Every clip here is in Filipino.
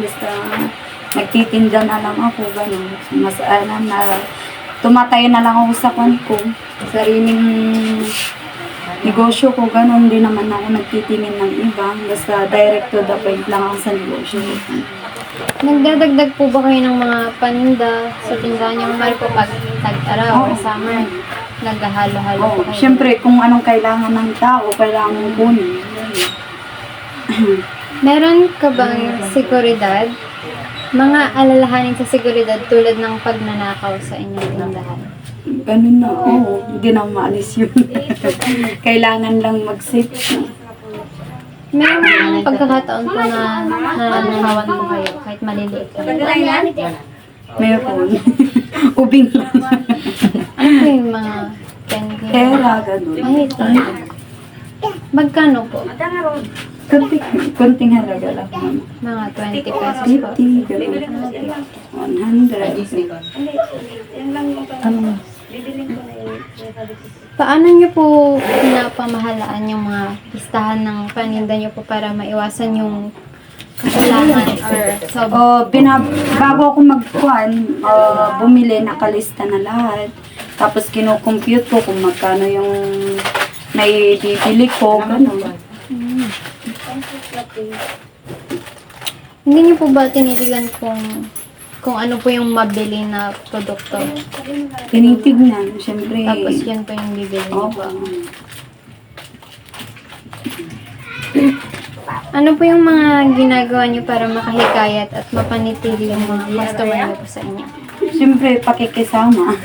basta nagtitinda na lang ako, gano'n. Mas, tumatay na lang ako sa ko, sariling negosyo ko, gano'n. Hindi naman ako nagtitingin ng iba, basta direct to the point lang ako sa negosyo ko. Nagdadagdag po ba kayo ng mga paninda sa tindahan niyo? Mali po pag tag-araw o summer, naghahalo-halo po kayo? Siyempre, kung anong kailangan ng tao, kailangan mong kunin. Meron ka bang seguridad? Mga alalahanin sa seguridad tulad ng pagnanakaw sa inyong tindahan? Ganun na, oo. Hindi na maalis yun. Kailangan lang mag-safe. Meron mga pagkakataon po na nananahawan po kayo kahit maliliit lang. Meron. Ubing lang. Ano po yung mga candy? Pera, ganun. Ay, ito. Magkano po? Kunting halaga lang. Mga 20 pesos po. 50, ganun. 100. Paano niyo po pinapamahalaan yung mga listahan ng paninda niyo po para maiwasan yung kakulangan or Bago ako bumili, nakalista na lahat. Tapos kino-compute ko kung magkano yung naibibili ko, gano'n. Hindi niyo po ba tinitigan kung ano po yung mabili na produkto? Tinitignan, syempre. Tapos yan po yung bibili niyo po. Ano po yung mga ginagawa niyo para makahikayat at mapanitili yung mga customer niyo po sa inyo? Syempre, pakikisama.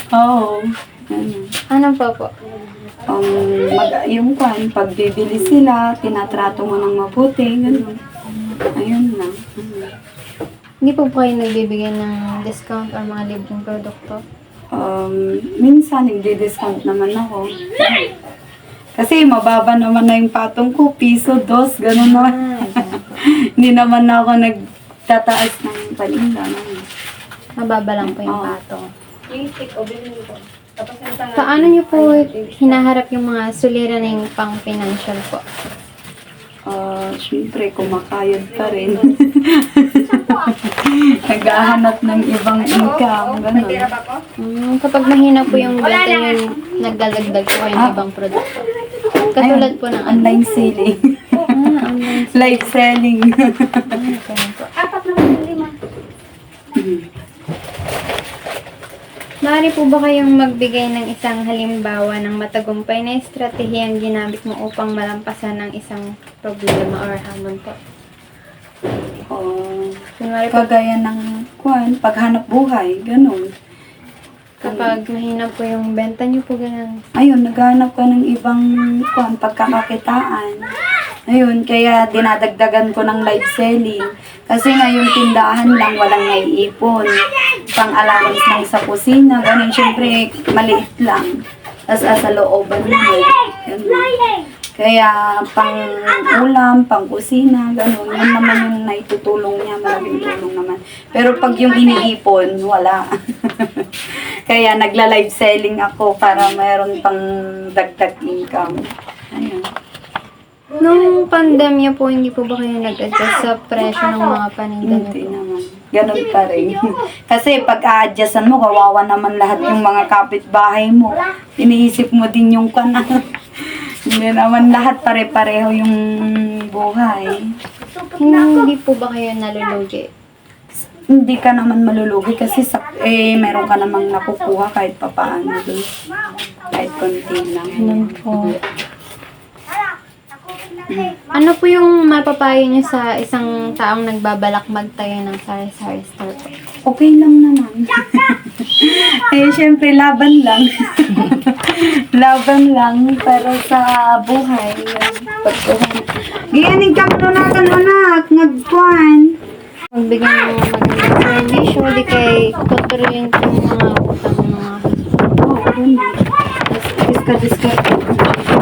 Oo. Ano po? Yung pagbibili sila, tinatrato mo ng mabuti, gano'n. Ayun lang. Hindi po kayo nagbibigay ng discount or mga libreng produkto? Minsan, nagdi-discount naman ako. Kasi mababa naman na yung patong ko, piso, dos, gano'n naman. Hindi naman na ako nagtataas ng paninda. Mababa lang po yung patong. Paano niyo po hinaharap yung mga suliraning pang-financial po? Siyempre, kumakayod pa rin. Naghahanap ng ibang income, gano'n. Kapag mahina po yung benta niyo, nagdadagdag po kayo ng ibang produkto. Katulad po ng online selling. online Live selling. Maaari po ba kayong magbigay ng isang halimbawa ng matagumpay na estratehiyang ginamit mo upang malampasan ng isang problema or hamon po? Kunwari po, Kagaya ng paghanap buhay, gano'n. kapag mahina po yung benta niyo po, ganun. Ayun, naghanap ka ng ibang pagkakakitaan. Ayun, kaya dinadagdagan ko ng live selling. Kasi nga yung tindahan lang, walang naiipon. Pang-allowance lang sa kusina, ganun. Siyempre, maliit lang. Tapos sa looban naman. Ganun. Kaya pang-ulam, pang-kusina, ganun. Yan naman yung naitutulong niya, malaking tulong naman. Pero pag yung iniipon, wala. Kaya nagla-live selling ako para mayroon pang dagdag income. Ayun. Nung pandemya po, hindi po ba kayo nag-adjust sa presyo ng mga paninda Hindi niyo po? naman. Ganun pa rin. Kasi pag a-adjustan mo, kawawa naman lahat yung mga kapitbahay mo. Iniisip mo din yung Hindi naman lahat pare-pareho yung buhay. Hindi po ba kayo nalulugi? Hindi ka naman malulugi kasi meron ka namang nakukuha kahit papaano dun. Kahit konti lang. Po. Ano po yung mapapayo niyo sa isang taong nagbabalak magtayo ng sari-sari store po? Okay lang naman. Syempre, laban lang. Laban lang para sa buhay. Giyanig ka muna natin, anak. Nagkuhan. Magbigay ng magandang servisyo, di kay kontrolin ko yung mga utang ng mga Diska-diska.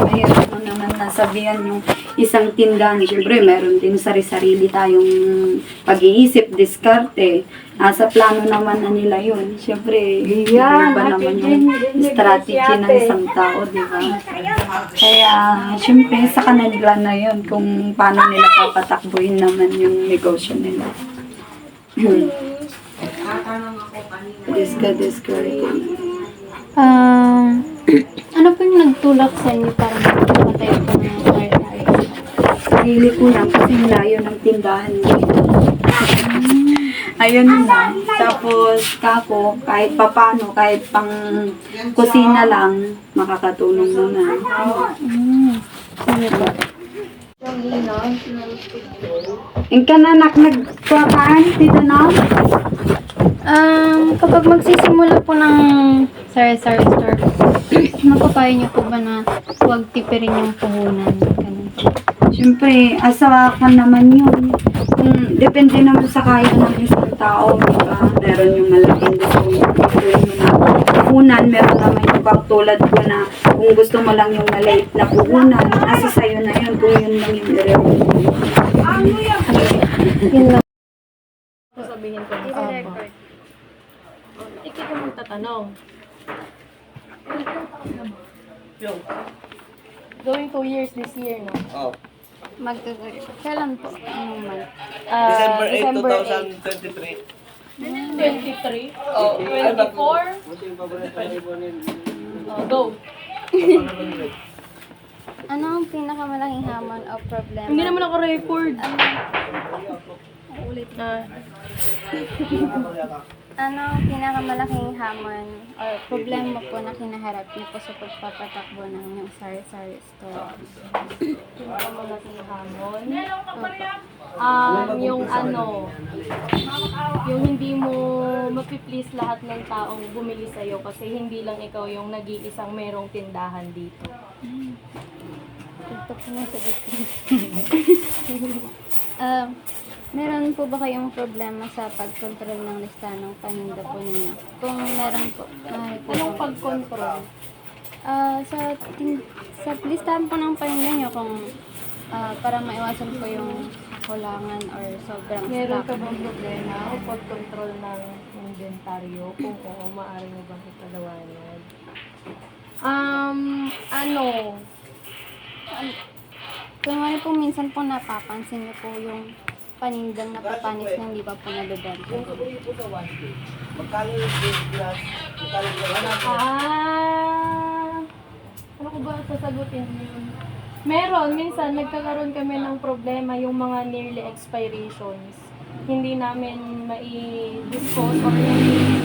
Mahirap mo naman nasa sasabihan yung isang tindahan. Siyempre, meron din sari-sarili tayong pag-iisip, diskarte. Nasa plano naman na nila yun. Siyempre, iba naman yung strategy ng isang tao, di ba? Kaya, siyempre, sa kanila na yun kung paano nila papatakbuhin naman yung negosyo nila. Diskarte. Ano po yung nagtulak sa inyo para magpatayo po ng sari-sari? Sarili ko lang kasi layo ng tindahan dito. Ayun lang. Tapos, kako, kahit papano, kahit pang kusina lang, makakatulong naman. Sige po. Yung kananak nagpakaan, dito na? Kapag magsisimula po ng sari-sari store, mapapayo niyo po ba na huwag tipirin yung puhunan? Ganun po. Siyempre, asawa ka naman yun. Depende naman sa kaya ng isang tao, diba? Meron yung malaking gusto mo na puhunan, meron naman yung ibang tulad ko na kung gusto mo lang yung maliit na puhunan, nasa sayo na yun kung yun lang yung i-record. Yun lang. Sabihin ko ng aba. Ikaw ka magtatanong. Going 2 years this year, no? Oh, Kailan po? Anong month? December 8, December 2023. 23? Oh, 24? Oh, go. Ano ang pinakamalaking hamon o problema? Hindi naman ako record. Ulit na. Ano ang pinakamalaking hamon o problema po na kinaharap niyo po sa pagpapatakbo ng inyong sari-sari store? Malaking hamon. Yung yung hindi mo mapiplease lahat ng taong bumili sa'yo kasi hindi lang ikaw yung nag-iisang merong tindahan dito. Ito po na sagot. Meron po ba kayong problema sa pag-control ng lista ng paninda po ninyo? Kung meron po, Anong pag-control? sa listahan po ng paninda nyo kung para maiwasan po yung kulangan or sobrang Meron ka stock. bang problema o pag-control ng inventaryo? Kung oo, maaari mo bang ipalawanag? Kung ano po minsan po napapansin nyo po yung panindang napapanis na hindi pa po nabibenta. Magkano yung glass? Magkano yung glass? Ano ko ba sasagutin yun? Meron, minsan nagkakaroon kami ng problema yung mga nearly expirations. Hindi namin mai-dispose or hindi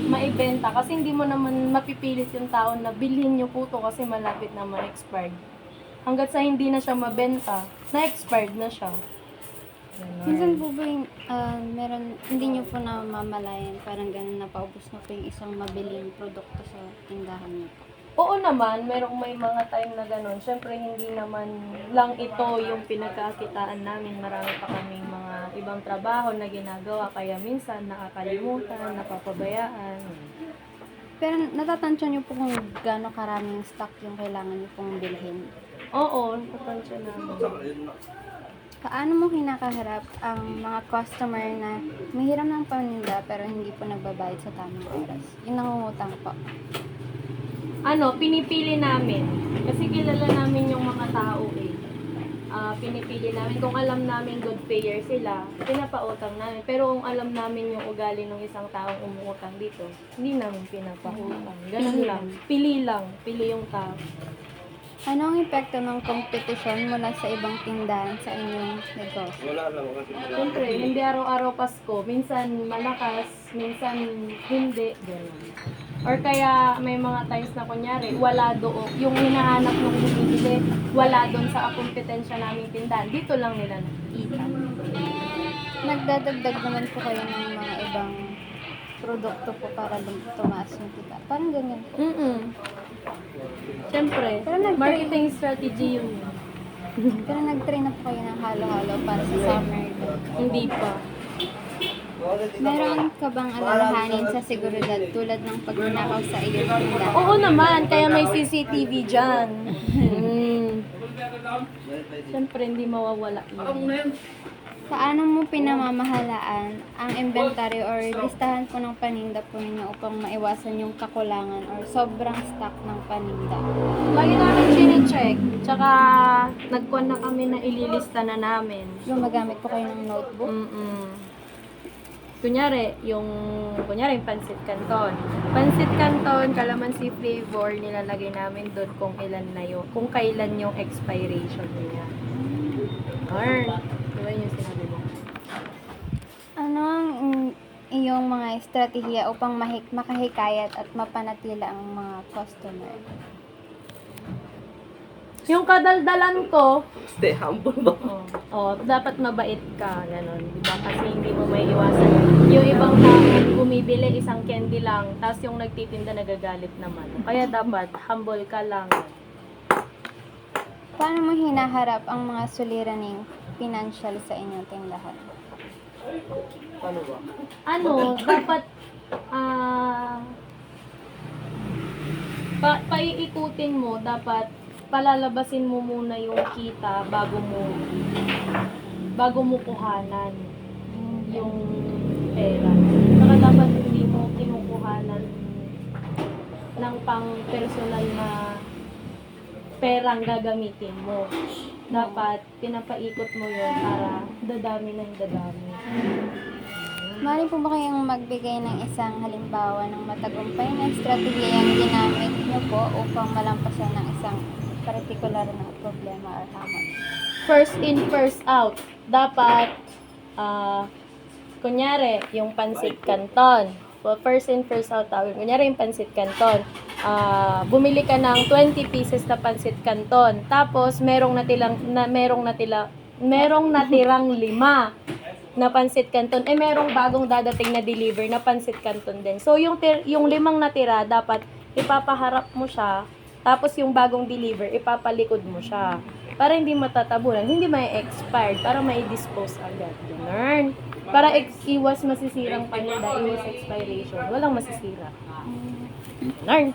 maibenta kasi hindi mo naman mapipilit yung tao na bilhin nyo po to kasi malapit na ma-expired. Hanggat sa hindi na siya mabenta, na-expired na siya. Minsan po ba yung, hindi nyo po namamalayan, parang ganun na paubos na po yung isang mabiling produkto sa tindahan nyo po? Oo naman, may mga time na gano'n. Siyempre, hindi naman lang ito yung pinagkakitaan namin. Marami pa kaming mga ibang trabaho na ginagawa. Kaya minsan, nakakalimutan, napapabayaan. Pero natatansya nyo po kung gaano karaming stock yung kailangan nyo pong bilhin. Oo, natansya namin. Paano mo kinakaharap ang mga customer na mahiram ng paninda pero hindi po nagbabayad sa tamang oras? Yung nangungutang po. Pinipili namin. Kasi kilala namin yung mga tao eh. Pinipili namin. Kung alam namin good payer sila, pinapautang namin. Pero kung alam namin yung ugali ng isang taong umuutang dito, hindi namin pinapautang. Ganun lang. Pili lang. Pili yung tao. Ano ang epekto ng kompetisyon mula sa ibang tindahan sa inyong negosyo? Wala lang. Siyempre, hindi araw-araw Pasko. Minsan malakas, minsan hindi. Ganun. Or kaya may mga times na kunyari, wala doon. Yung hinahanap ng bumibili, wala doon sa kompetensya naming tindahan. Dito lang nila nakikita. Nagdadagdag naman po kayo ng mga ibang produkto po para tumaas yung kita. Parang ganyan po. Siyempre, Pero marketing strategy yun. Pero nag-train na po kayo ng halo-halo para sa summer. Hindi pa. Meron ka bang alalahanin sa seguridad tulad ng pagnanakaw sa iyong tindahan? Oo naman, kaya may CCTV dyan. Siyempre, hindi mawawala yun. Paano mo pinamamahalaan ang inventory or listahan po ng paninda po ninyo upang maiwasan yung kakulangan or sobrang stock ng paninda? Lagi namin chine-check. Tsaka, nagkuhan na kami na ililista na namin. Gumagamit po kayo ng notebook? Kunyari, yung pancit canton. Pancit canton, calamansi flavor, nilalagay namin doon kung ilan na yun, kung kailan yung expiration niya. Or, diba yung sinabi mo? Ano ang iyong mga estratehiya upang makahikayat at mapanatila ang mga customer? Yung kadaldalan ko, Stay humble ba? dapat mabait ka, gano'n. Diba? Kasi hindi mo may iwasan. Yung ibang tao, bumibili isang candy lang, tapos yung nagtitinda nagagalit naman. Kaya dapat, humble ka lang. Paano mo hinaharap ang mga suliraning financial sa inyong tindahan? Paano ba? Dapat, paiikutin mo, dapat palalabasin mo muna yung kita bago mo kuhanan yung pera. Saka dapat hindi mo kinukuhanan ng pang personal na perang gagamitin mo. Dapat pinapaikot mo yun para dadami ng dadami. Maaari po ba kayong magbigay ng isang halimbawa ng matagumpay na estratehiyang ginamit niyo po upang malampasan ng isang partikular na problema or hamon? First in, first out. Dapat, kunyari, yung pancit canton. Well, first in, first out tawag. Kunyari yung pancit canton. Bumili ka ng 20 pieces na pancit canton. Tapos, merong natirang 5 na pancit canton. Merong bagong dadating na deliver na pancit canton din. So, yung 5 natira, dapat ipapaharap mo siya. Tapos yung bagong deliver, ipapalikod mo siya. Para hindi matatabunan, hindi may expired, para may dispose agad. Ganun. Para iwas masisirang paninda, iwas expiration. Walang masisira. Ganun.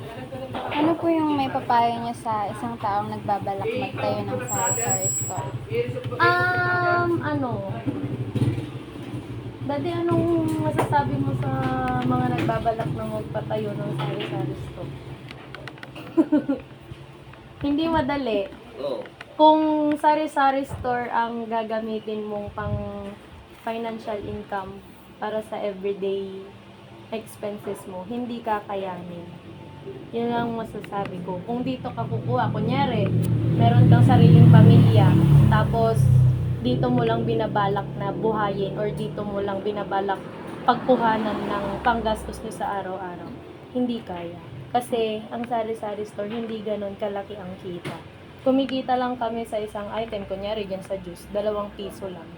Ano po yung may papayo niyo sa isang taong nagbabalak magtayo ng sari-sari store? Dati, anong masasabi mo sa mga nagbabalak na magpatayo ng sari-sari store? Hindi madali. Oo. Kung sari-sari store ang gagamitin mong pang financial income para sa everyday expenses mo, hindi kakayanin. Yun ang masasabi ko. Kung dito ka kukuha, kunyari, meron kang sariling pamilya, tapos dito mo lang binabalak na buhayin or dito mo lang binabalak pagkuhanan ng panggastos nyo sa araw-araw, hindi kaya. Kasi ang sari-sari store, hindi ganon kalaki ang kita. Kumikita lang kami sa isang item, kunyari dyan sa juice, 2 piso lang.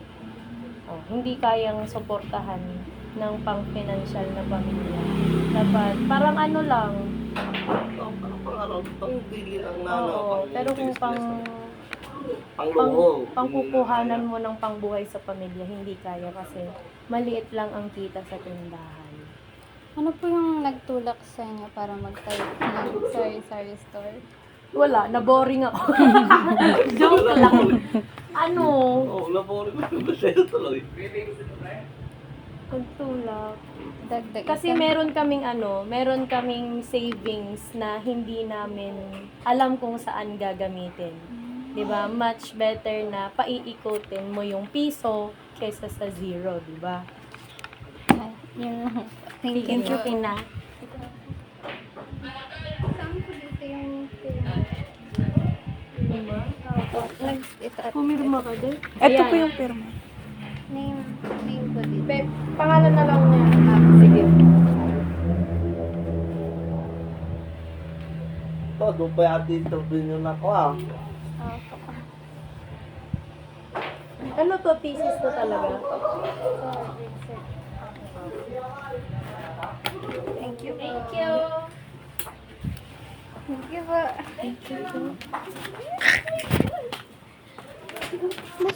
Hindi kayang suportahan ng pang-financial na pamilya. Dapat, parang ano lang. Pang bili lang na. Pero kung pangkukuhanan mo ng pangbuhay sa pamilya, hindi kaya kasi maliit lang ang kita sa tindahan. Ano po yung nagtulak sa inyo para magtayo ng sari-sari store? Wala, na-boring ako. Joke lang. Oo, labori ko yung sa'yo tuloy. Nagtulak. Dagdag Kasi meron kaming savings na hindi namin alam kung saan gagamitin. 'Di ba? Much better na paiikutin mo yung piso kaysa sa 0, 'di ba? Ay, yun lang. Thank Thank you. you, Tina. Saan ko dito yung Pumirma ka din. Ito po yung pirma. name ko dito? Pangalan na lang niya. Sige. Doon pa yata dito binyon ako Ano to? Thesis to talaga? Thank you. Thank you. Thank you po.